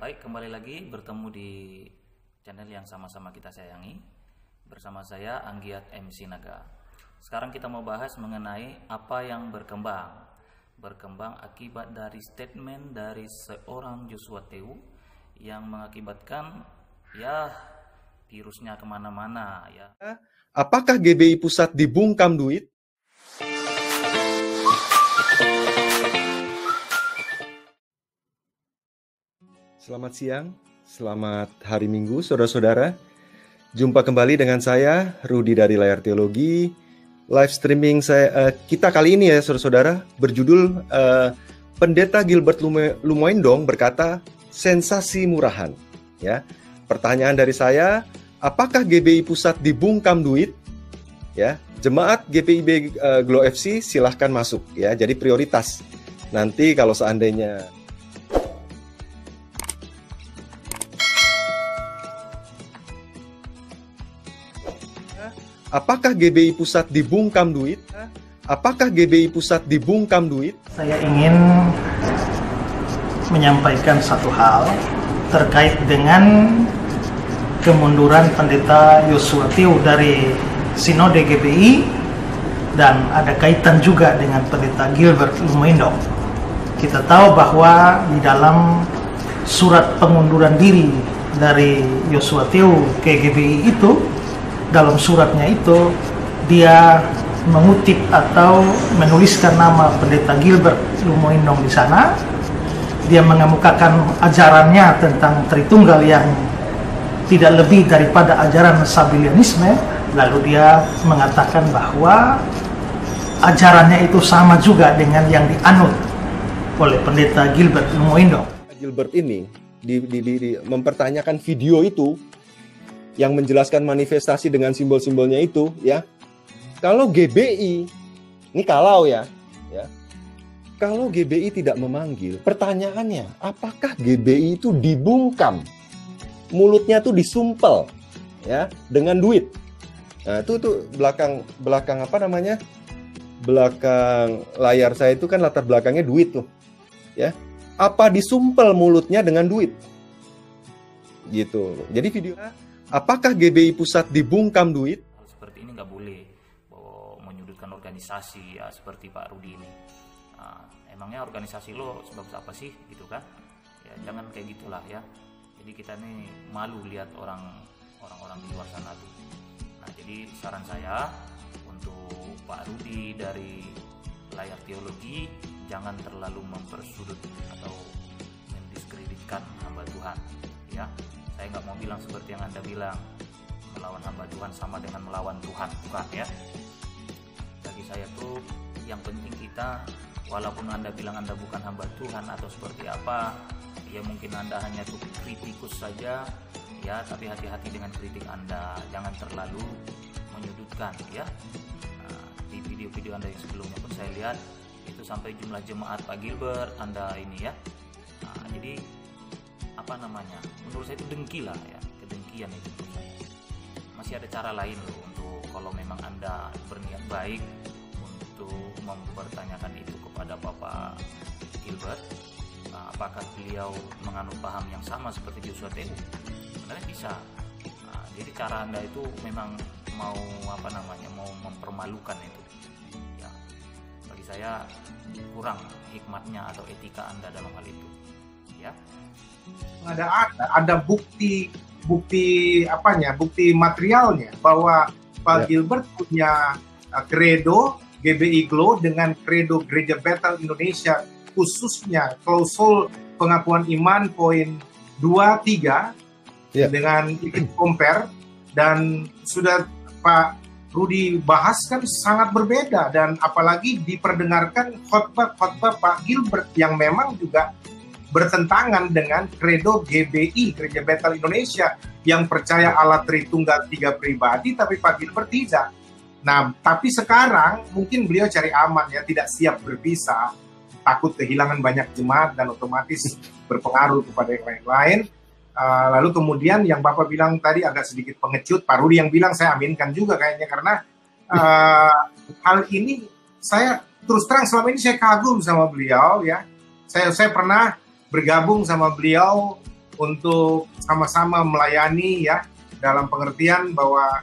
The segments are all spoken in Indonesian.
Baik, kembali lagi bertemu di channel yang sama-sama kita sayangi. Bersama saya Anggiat MC Naga. Sekarang kita mau bahas mengenai apa yang berkembang. Berkembang akibat dari statement dari seorang Joshua Tew yang mengakibatkan virusnya kemana-mana ya. Apakah GBI Pusat dibungkam duit? Selamat siang, selamat hari Minggu, saudara-saudara. Jumpa kembali dengan saya, Rudi dari Layar Teologi. Live streaming kita kali ini ya, saudara-saudara, berjudul Pendeta Gilbert Lumoindong berkata, sensasi murahan. Ya, pertanyaan dari saya, apakah GBI Pusat dibungkam duit? Ya, jemaat GPIB Glow FC silahkan masuk ya, jadi prioritas. Nanti kalau seandainya apakah GBI Pusat dibungkam duit? Apakah GBI Pusat dibungkam duit? Saya ingin menyampaikan satu hal terkait dengan kemunduran Pendeta Joshua Tew dari Sinode GBI dan ada kaitan juga dengan Pendeta Gilbert Lumoindong. Kita tahu bahwa di dalam surat pengunduran diri dari Joshua Tew ke GBI itu, dalam suratnya itu dia mengutip atau menuliskan nama Pendeta Gilbert Lumoindong di sana. Dia mengemukakan ajarannya tentang Tritunggal yang tidak lebih daripada ajaran Sabellianisme. Lalu dia mengatakan bahwa ajarannya itu sama juga dengan yang dianut oleh Pendeta Gilbert Lumoindong. Gilbert ini mempertanyakan video itu yang menjelaskan manifestasi dengan simbol-simbolnya itu, ya. Kalau GBI, ini kalau GBI tidak memanggil, pertanyaannya, apakah GBI itu dibungkam? Mulutnya tuh disumpel, ya, dengan duit. Nah, itu tuh belakang apa namanya? Belakang layar saya itu kan latar belakangnya duit tuh, ya. Apa disumpel mulutnya dengan duit? Gitu. Jadi video apakah GBI Pusat dibungkam duit? Seperti ini nggak boleh menyudutkan organisasi ya, seperti Pak Rudi ini. Emangnya organisasi lo sebab apa sih gitu kan? Ya jangan kayak gitulah ya. Jadi kita nih malu lihat orang-orang di luar sana tuh. Nah jadi saran saya untuk Pak Rudi dari Layar Teologi, jangan terlalu mempersudut atau mendiskreditkan hamba Tuhan ya. Saya nggak mau bilang seperti yang Anda bilang, melawan hamba Tuhan sama dengan melawan Tuhan, bukan ya. Bagi saya tuh yang penting kita, walaupun Anda bilang Anda bukan hamba Tuhan atau seperti apa, ya mungkin Anda hanya tuh kritikus saja ya, tapi hati-hati dengan kritik Anda, jangan terlalu menyudutkan ya. Nah, di video-video Anda yang sebelumnya pun saya lihat itu sampai jumlah jemaat Pak Gilbert Anda ini ya. Nah, jadi apa namanya, menurut saya itu dengki lah ya, kedengkian itu menurut saya. Masih ada cara lain loh untuk kalau memang Anda berniat baik untuk mempertanyakan itu kepada Bapak Gilbert, apakah beliau menganut paham yang sama seperti Joshua Tew, sebenarnya bisa. Nah, jadi cara Anda itu memang mau mau mempermalukan itu ya, bagi saya kurang hikmatnya atau etika Anda dalam hal itu ya. Ada bukti materialnya bahwa Pak Gilbert punya kredo GBI Glow dengan kredo Gereja Bethel Indonesia, khususnya klausul pengakuan iman poin 2-3 dengan compare, dan sudah Pak Rudi bahas kan sangat berbeda, dan apalagi diperdengarkan khotbah Pak Gilbert yang memang juga bertentangan dengan kredo GBI, Gereja Bethel Indonesia, yang percaya Allah Tritunggal 3 pribadi, tapi Pak Gilbert tidak. Nah, tapi sekarang mungkin beliau cari aman ya, tidak siap berpisah, takut kehilangan banyak jemaat dan otomatis berpengaruh kepada yang lain-lain. Lalu kemudian yang Bapak bilang tadi agak sedikit pengecut, Pak Rudi yang bilang saya aminkan juga kayaknya, karena hal ini saya terus terang selama ini saya kagum sama beliau ya. Saya pernah bergabung sama beliau untuk sama-sama melayani ya, dalam pengertian bahwa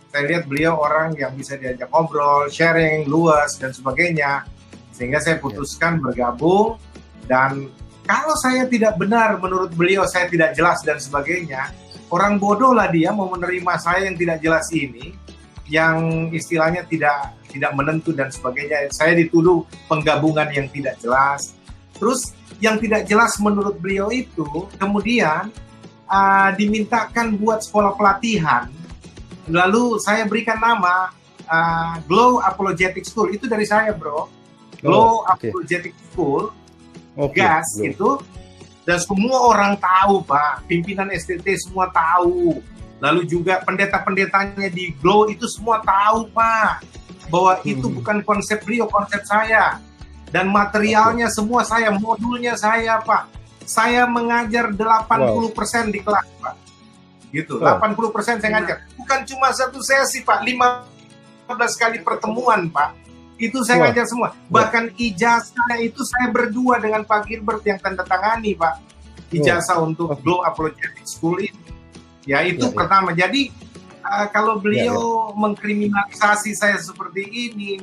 saya lihat beliau orang yang bisa diajak ngobrol, sharing, luas dan sebagainya, sehingga saya putuskan bergabung. Dan kalau saya tidak benar menurut beliau, saya tidak jelas dan sebagainya, orang bodoh lah dia mau menerima saya yang tidak jelas ini, yang istilahnya tidak menentu dan sebagainya. Saya dituduh penggabungan yang tidak jelas. Terus yang tidak jelas menurut beliau itu kemudian dimintakan buat sekolah pelatihan. Lalu saya berikan nama Glow Apologetic School. Itu dari saya, bro. Glow Apologetic School, GAS itu. Dan semua orang tahu, Pak. Pimpinan STT semua tahu. Lalu juga pendeta-pendetanya di Glow itu semua tahu, Pak. Bahwa itu bukan konsep beliau, konsep saya. Dan materialnya semua saya, modulnya saya, Pak. Saya mengajar 80% di kelas, Pak. Gitu, 80% saya ngajar. Bukan cuma satu sesi, Pak. 15 kali pertemuan, Pak. Itu saya ngajar semua. Bahkan ijazahnya itu saya berdua dengan Pak Gilbert yang tanda tangani, Pak. Ijazah untuk Glow Apologetic School ini. Ya, itu pertama. Jadi, kalau beliau mengkriminalisasi saya seperti ini,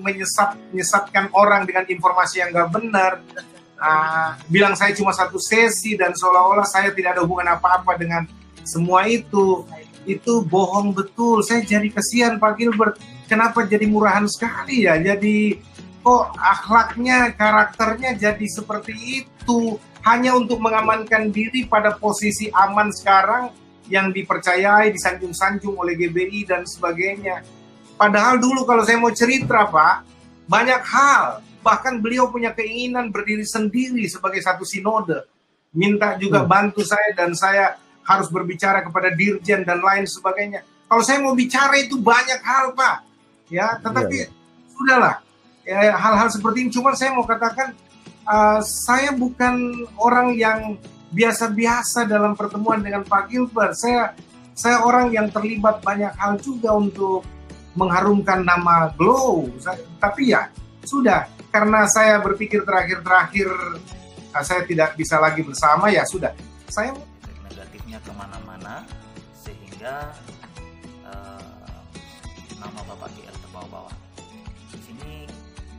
menyesatkan orang dengan informasi yang nggak benar, bilang saya cuma satu sesi dan seolah-olah saya tidak ada hubungan apa-apa dengan semua itu bohong betul. Saya jadi kasihan Pak Gilbert. Kenapa jadi murahan sekali ya? Jadi kok akhlaknya, karakternya jadi seperti itu hanya untuk mengamankan diri pada posisi aman sekarang, yang dipercayai, disanjung-sanjung oleh GBI dan sebagainya. Padahal dulu kalau saya mau cerita, Pak, banyak hal. Bahkan beliau punya keinginan berdiri sendiri sebagai satu sinode. Minta juga bantu saya dan saya harus berbicara kepada dirjen dan lain sebagainya. Kalau saya mau bicara itu banyak hal, Pak. Ya, tetapi sudahlah. Ya, hal-hal seperti ini. Cuma saya mau katakan, saya bukan orang yang biasa-biasa dalam pertemuan dengan Pak Gilbert. Saya orang yang terlibat banyak hal juga untuk mengharumkan nama Glow. Tapi ya sudah, karena saya berpikir terakhir saya tidak bisa lagi bersama, ya sudah. Saya negatifnya kemana-mana sehingga nama Bapak GL terbawa-bawa. Di sini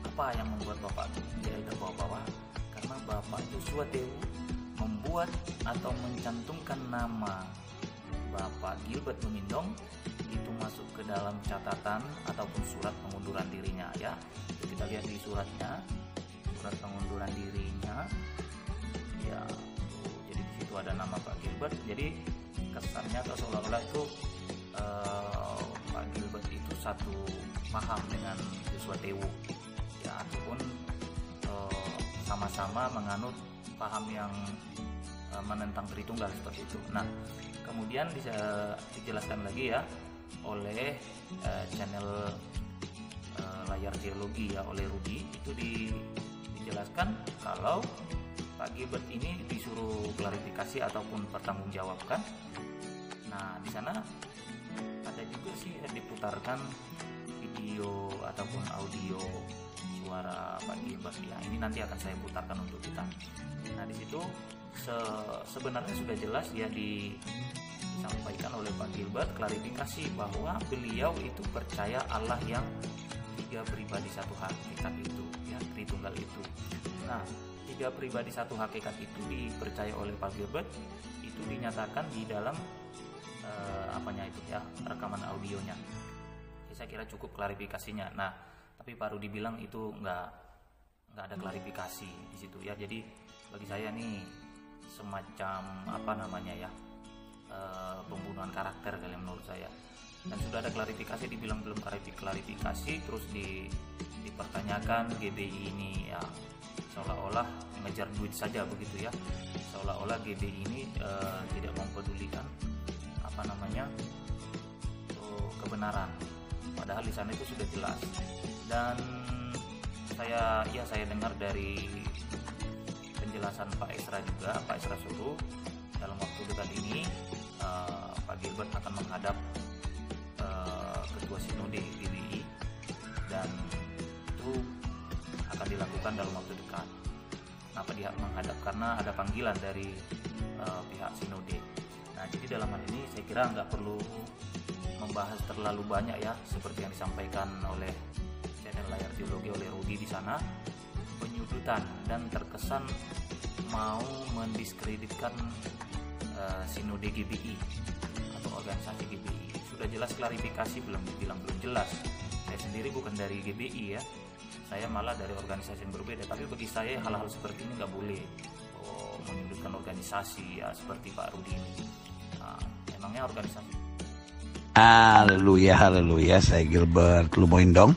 apa yang membuat Bapak GL terbawa-bawa? Karena Bapak Joshua Tewu membuat atau mencantumkan nama Bapak Gilbert Lumindong itu masuk ke dalam catatan ataupun surat pengunduran dirinya ya. Kita lihat di suratnya, surat pengunduran dirinya ya. Jadi di situ ada nama Pak Gilbert. Jadi kesannya atau seolah-olah itu Pak Gilbert itu satu paham dengan Joshua Tewu ya, ataupun sama-sama menganut paham yang menentang Tritunggal seperti itu. Nah, kemudian dijelaskan lagi ya oleh channel Layar Teologi ya, oleh Rudi itu dijelaskan kalau Pak Gilbert ini disuruh klarifikasi ataupun pertanggungjawabkan. Nah, di sana ada juga sih diputarkan video ataupun audio suara Pak Gilbert ya. Ini nanti akan saya putarkan untuk kita. Nah, di situ sebenarnya sudah jelas ya disampaikan oleh Pak Gilbert klarifikasi bahwa beliau itu percaya Allah yang 3 pribadi satu hakikat itu ya, Tritunggal itu. Nah, 3 pribadi satu hakikat itu dipercaya oleh Pak Gilbert itu dinyatakan di dalam apanya itu ya, rekaman audionya. Jadi saya kira cukup klarifikasinya. Nah, tapi Pak Rudi bilang itu nggak ada klarifikasi di situ ya. Jadi bagi saya nih semacam apa namanya ya, pembunuhan karakter kali menurut saya. Dan sudah ada klarifikasi, dibilang belum klarifikasi, terus dipertanyakan GBI ini ya seolah-olah mengejar duit saja begitu ya, seolah-olah GBI ini tidak mempedulikan apa namanya kebenaran, padahal di sana itu sudah jelas. Dan saya dengar dari penjelasan Pak Esra juga, Pak Esra Sulu, dalam waktu dekat ini Pak Gilbert akan menghadap Ketua Sinode GBI dan itu akan dilakukan dalam waktu dekat. Kenapa dia menghadap? Karena ada panggilan dari pihak Sinode. Jadi dalam hal ini saya kira nggak perlu membahas terlalu banyak ya, seperti yang disampaikan oleh channel Layar Teologi oleh Rudi di sana, penyudutan dan terkesan mau mendiskreditkan Sinode GBI atau organisasi GBI. Sudah jelas klarifikasi, belum jelas. Saya sendiri bukan dari GBI ya, saya malah dari organisasi yang berbeda. Tapi bagi saya hal-hal seperti ini nggak boleh menyudutkan organisasi ya, seperti Pak Rudi ini. Emangnya organisasi. Haleluya, saya Gilbert Lumoindong.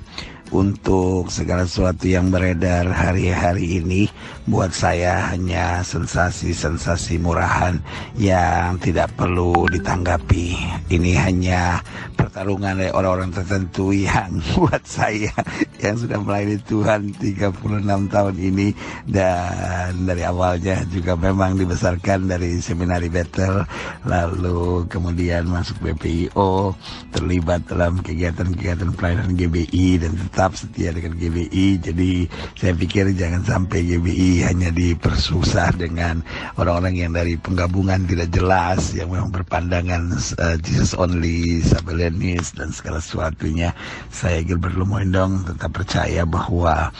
Untuk segala sesuatu yang beredar hari-hari ini buat saya hanya sensasi-sensasi murahan yang tidak perlu ditanggapi. Ini hanya pertarungan dari orang-orang tertentu yang buat saya yang sudah melayani Tuhan 36 tahun ini, dan dari awalnya juga memang dibesarkan dari seminari Bethel, lalu kemudian masuk BPIO, terlibat dalam kegiatan-kegiatan pelayanan GBI dan tetap setia dengan GBI. Jadi saya pikir jangan sampai GBI hanya dipersusah dengan orang-orang yang dari penggabungan tidak jelas, yang memang berpandangan Jesus only, Sabellianis dan segala sesuatunya. Saya Gilbert Lumoindong tetap percaya bahwa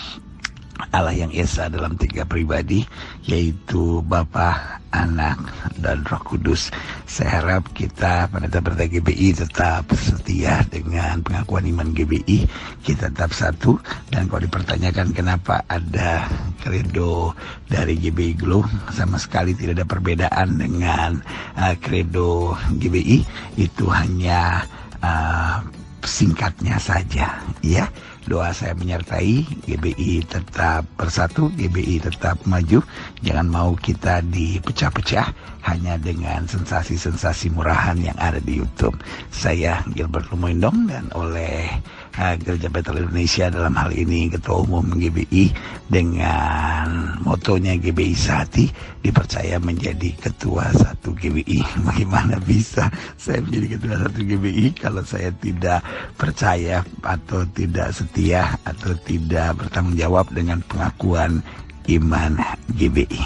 Allah yang Esa dalam 3 pribadi, yaitu Bapa, Anak, dan Roh Kudus. Saya harap kita pendeta-pendeta GBI tetap setia dengan pengakuan iman GBI. Kita tetap satu, dan kalau dipertanyakan kenapa ada kredo dari GBI Glow, sama sekali tidak ada perbedaan dengan kredo GBI. Itu hanya singkatnya saja, ya. Doa saya menyertai GBI tetap bersatu, GBI tetap maju. Jangan mau kita dipecah-pecah hanya dengan sensasi-sensasi murahan yang ada di YouTube. Saya Gilbert Lumoindong, dan oleh Gereja Bethel Indonesia, dalam hal ini Ketua Umum GBI, dengan motonya GBI Sehati, dipercaya menjadi Ketua 1 GBI. Bagaimana bisa saya menjadi Ketua 1 GBI kalau saya tidak percaya atau tidak setia atau tidak bertanggung jawab dengan pengakuan iman GBI.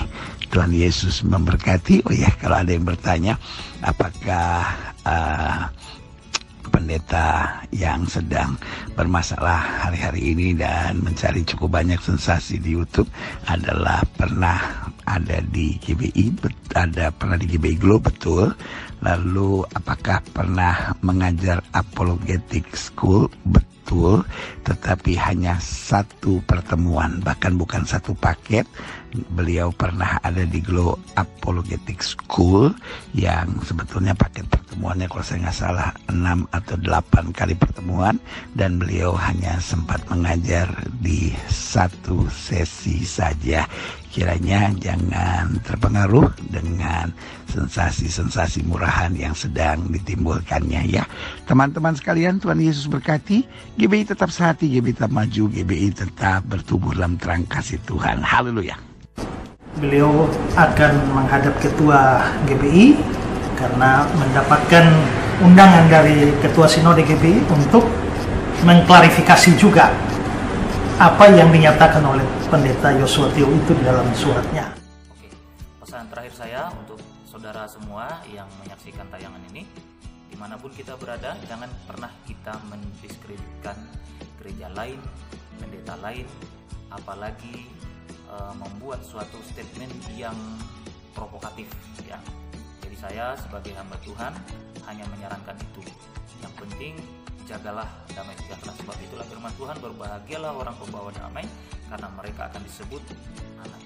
Tuhan Yesus memberkati. Oh ya, kalau ada yang bertanya apakah pendeta yang sedang bermasalah hari-hari ini dan mencari cukup banyak sensasi di YouTube adalah pernah ada di GBI, pernah di GBI Glow, betul. Lalu apakah pernah mengajar apologetic school? Betul, tetapi hanya 1 pertemuan, bahkan bukan 1 paket. Beliau pernah ada di Glow Apologetic School yang sebetulnya paket pertemuannya kalau saya nggak salah 6 atau 8 kali pertemuan, dan beliau hanya sempat mengajar di 1 sesi saja. Kiranya jangan terpengaruh dengan sensasi-sensasi murahan yang sedang ditimbulkannya ya. Teman-teman sekalian, Tuhan Yesus berkati. GBI tetap sehati, GBI tetap maju, GBI tetap bertumbuh dalam terang kasih Tuhan. Haleluya. Beliau akan menghadap ketua GBI karena mendapatkan undangan dari ketua Sinode GBI untuk mengklarifikasi juga apa yang dinyatakan oleh pendeta Yosua Tio itu di dalam suratnya. Oke, pesan terakhir saya untuk saudara semua yang menyaksikan tayangan ini, dimanapun kita berada, jangan pernah kita mendiskreditkan gereja lain, pendeta lain, apalagi membuat suatu statement yang provokatif ya. Jadi saya sebagai hamba Tuhan hanya menyarankan itu. Yang penting jagalah damai sejahtera, sebab itulah firman Tuhan, berbahagialah orang pembawa damai karena mereka akan disebut anak